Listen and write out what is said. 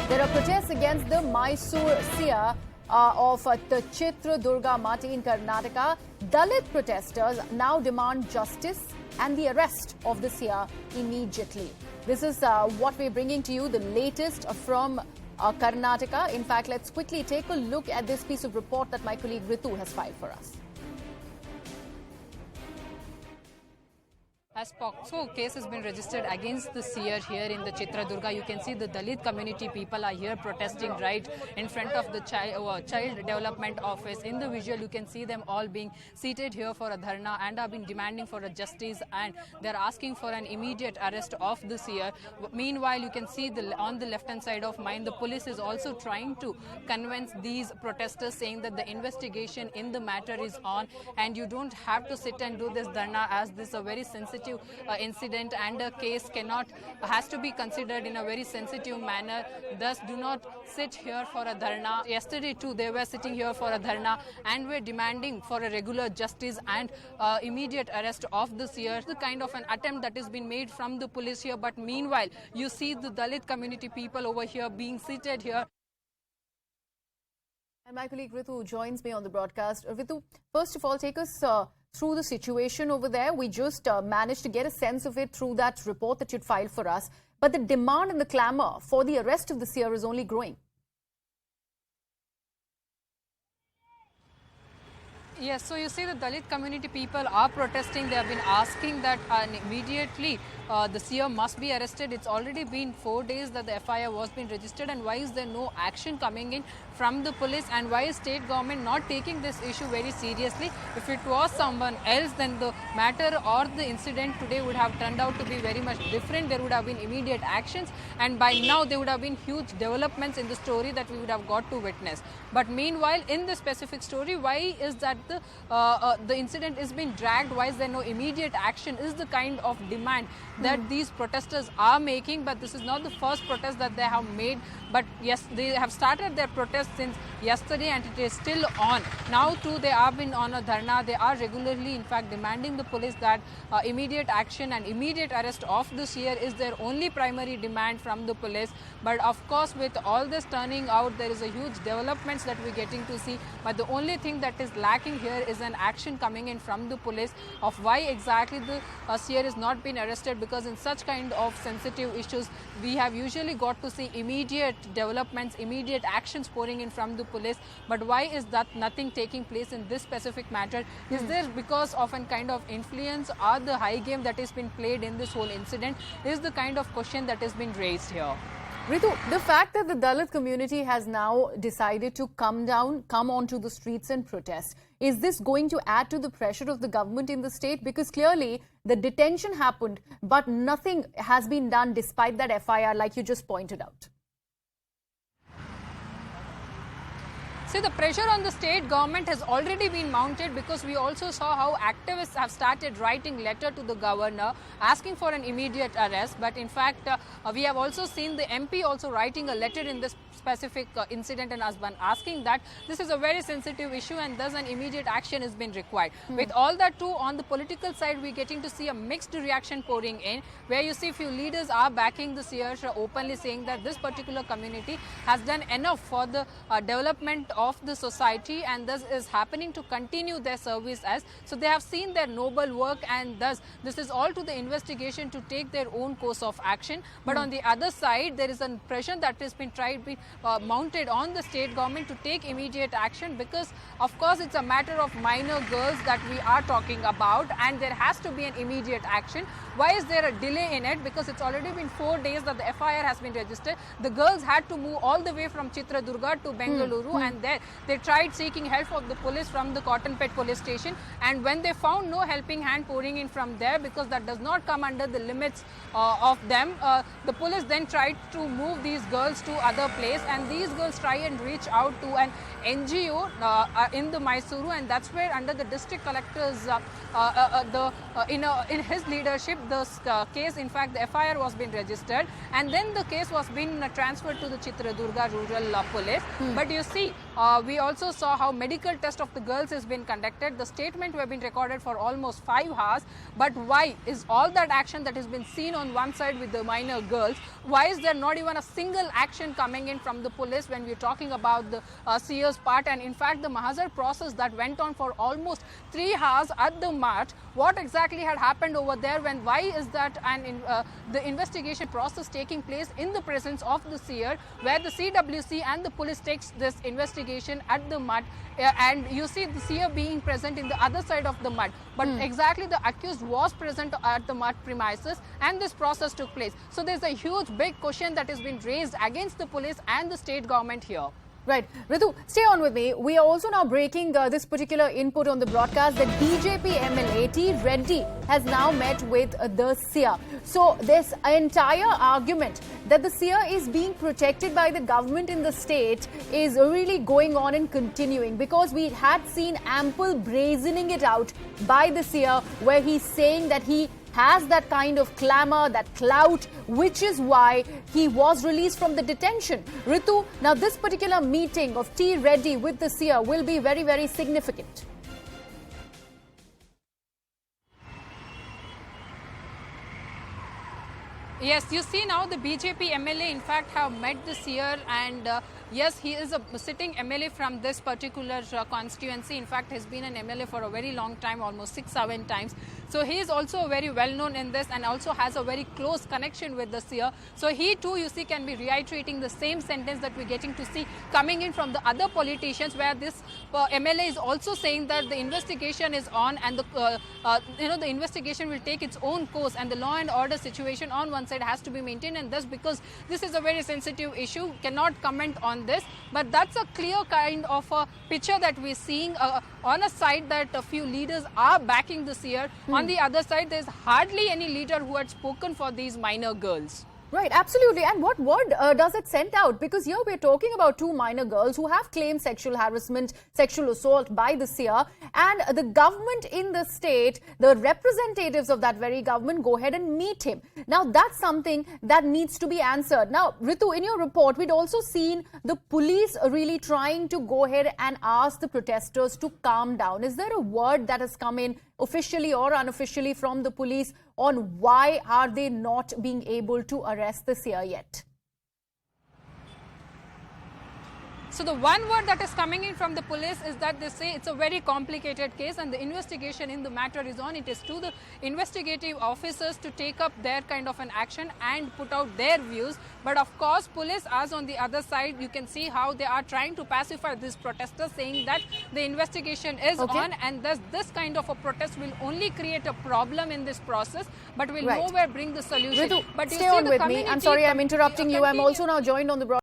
There are protests against the Mysore Seer of the Chitradurga Mutt in Karnataka. Dalit protesters now demand justice and the arrest of the Seer immediately. This is what we're bringing to you, the latest from Karnataka. In fact, let's quickly take a look at this piece of report that my colleague Ritu has filed for us. As POCSO case has been registered against the seer here in the Chitradurga, you can see the Dalit community people are here protesting right in front of the child development office. In the visual, you can see them all being seated here for a dharna and have been demanding for a justice, and they're asking for an immediate arrest of the seer. Meanwhile, you can see on the left-hand side of mine, the police is also trying to convince these protesters, saying that the investigation in the matter is on and you don't have to sit and do this dharna, as this is a very sensitive incident and a case has to be considered in a very sensitive manner. Thus, do not sit here for a dharna. Yesterday too, they were sitting here for a dharna and were demanding for a regular justice and immediate arrest of the seer. The kind of an attempt that has been made from the police here, but meanwhile, you see the Dalit community people over here being seated here. And my colleague Ritu joins me on the broadcast. Ritu, first of all, take us through the situation over there. We just managed to get a sense of it through that report that you'd filed for us. But the demand and the clamour for the arrest of the seer is only growing. Yes, so you see the Dalit community people are protesting. They have been asking that immediately the seer must be arrested. It's already been 4 days that the FIR was being registered, and why is there no action coming in from the police, and why is state government not taking this issue very seriously? If it was someone else, then the matter or the incident today would have turned out to be very much different. There would have been immediate actions, and by now there would have been huge developments in the story that we would have got to witness. But meanwhile, in this specific story, why is that the incident is being dragged? Why is there no immediate action? Is the kind of demand that these protesters are making. But this is not the first protest that they have made. But yes, they have started their protest since yesterday and it is still on. Now too, they have been on a dharna. They are regularly, in fact, demanding the police that immediate action and immediate arrest of the seer is their only primary demand from the police. But of course, with all this turning out, there is a huge developments that we're getting to see. But the only thing that is lacking here is an action coming in from the police of why exactly the seer is not being arrested, because in such kind of sensitive issues, we have usually got to see immediate developments, immediate actions pouring in from the police. But why is that nothing taking place in this specific matter? Is there because of a kind of influence or the high game that has been played in this whole incident is the kind of question that has been raised here. Ritu, the fact that the Dalit community has now decided to come onto the streets and protest, is this going to add to the pressure of the government in the state? Because clearly the detention happened, but nothing has been done despite that FIR, like you just pointed out. See, the pressure on the state government has already been mounted, because we also saw how activists have started writing letter to the governor asking for an immediate arrest. But in fact, we have also seen the MP also writing a letter in this specific incident and has been asking that this is a very sensitive issue and thus an immediate action has been required. With all that too, on the political side, we're getting to see a mixed reaction pouring in, where you see few leaders are backing the seer, openly saying that this particular community has done enough for the development of the society and thus is happening to continue their service as. So they have seen their noble work, and thus this is all to the investigation to take their own course of action. But on the other side, there is a pressure that has been mounted on the state government to take immediate action, because of course it's a matter of minor girls that we are talking about, and there has to be an immediate action. Why is there a delay in it? Because it's already been 4 days that the FIR has been registered. The girls had to move all the way from Chitradurga to Bengaluru, and there they tried seeking help of the police from the Cottonpet police station, and when they found no helping hand pouring in from there, because that does not come under the limits of them, the police then tried to move these girls to other place, and these girls try and reach out to an NGO in the Mysuru, and that's where under the district collector's in his leadership, the case, in fact, the FIR was being registered, and then the case was being transferred to the Chitradurga Rural Police. But you see, we also saw how medical test of the girls has been conducted. The statement have been recorded for almost 5 hours. But why is all that action that has been seen on one side with the minor girls, why is there not even a single action coming in from the police when we're talking about the Seer's part? And in fact, the Mahazar process that went on for almost 3 hours at the mart, what exactly had happened over there, when why is that the investigation process taking place in the presence of the Seer, where the CWC and the police takes this investigation at the mart, and you see the Seer being present in the other side of the mart, but exactly the accused was present at the mart premises and this process took place. So there's a huge big question that has been raised against the police and the state government here. Right. Ritu, stay on with me. We are also now breaking this particular input on the broadcast that BJP MLA Thippa Reddy has now met with the Seer. So this entire argument that the Seer is being protected by the government in the state is really going on and continuing, because we had seen ample brazening it out by the Seer, where he's saying that he has that kind of clamour, that clout, which is why he was released from the detention. Ritu, now this particular meeting of Thippa Reddy with the Seer will be very, very significant. Yes, you see now the BJP MLA in fact have met the Seer, and yes, he is a sitting MLA from this particular constituency. In fact, he's been an MLA for a very long time, almost 6-7 times. So he is also very well known in this and also has a very close connection with the Seer. So he too, you see, can be reiterating the same sentence that we're getting to see coming in from the other politicians, where this MLA is also saying that the investigation is on, and the investigation will take its own course, and the law and order situation on one side has to be maintained, and thus because this is a very sensitive issue, cannot comment on this. But that's a clear kind of a picture that we're seeing on a side, that a few leaders are backing the Seer. On the other side, there's hardly any leader who had spoken for these minor girls. Right, absolutely. And what word does it send out? Because here we're talking about 2 minor girls who have claimed sexual harassment, sexual assault by the Seer, and the government in the state, the representatives of that very government, go ahead and meet him. Now, that's something that needs to be answered. Now, Ritu, in your report, we'd also seen the police really trying to go ahead and ask the protesters to calm down. Is there a word that has come in officially or unofficially from the police on why are they not being able to arrest the Seer yet? So the one word that is coming in from the police is that they say it's a very complicated case and the investigation in the matter is on. It is to the investigative officers to take up their kind of an action and put out their views. But of course, police, as on the other side, you can see how they are trying to pacify these protesters, saying that the investigation is on, and thus this kind of a protest will only create a problem in this process, but will nowhere bring the solution. Ritu, but stay on with me. I'm sorry, I'm interrupting you. I'm also now joined on the broadcast